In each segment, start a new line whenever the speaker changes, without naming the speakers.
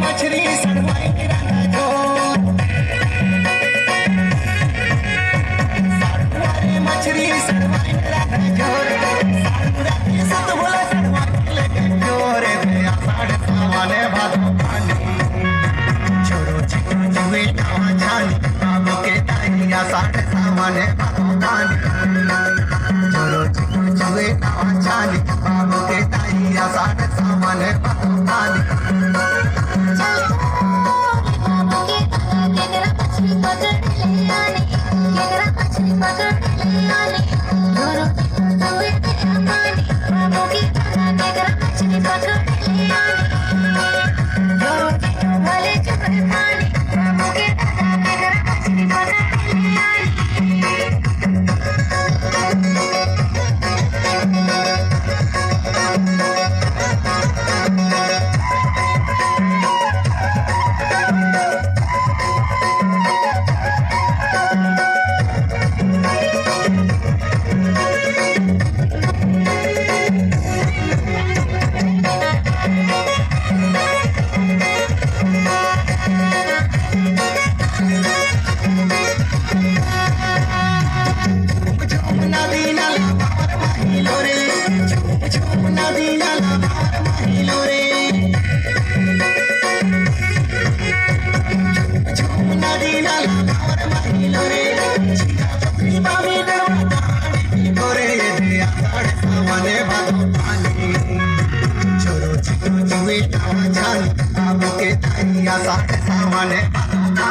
मछली सड़वाई रंगा जोर साड़ुआरे मछली सड़वाई रंगा जोर साड़ुरा के साथ बोला सड़वाई लगे जोर गया साढ़े सावाने भादो पानी छोरो चिको जुए नावा जानी बाबू के ताइया साढ़े सावाने भादो पानी छोरो चिको जुए नावा जानी बाबू के ताइया साढ़े सावाने भादो पानी बाबू के ताइया साढ़े सावाने पानी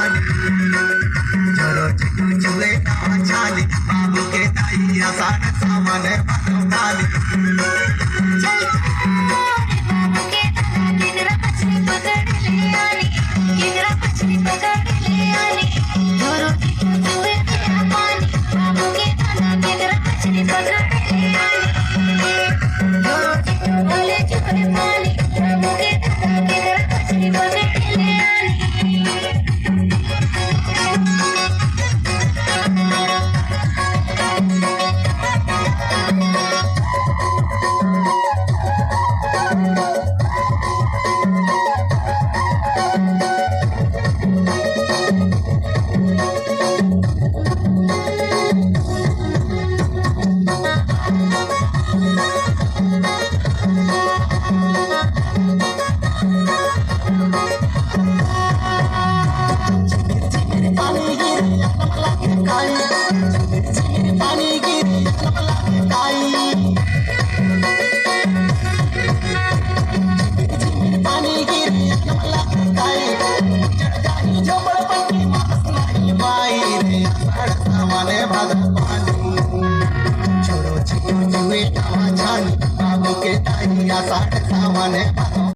छोरो चिकू जुए नावा छाली बाबू के ताइया साढ़े सावाने पानी छोरो चिकू जुए नावा छाली बाबू के ताइया साढ़े सावाने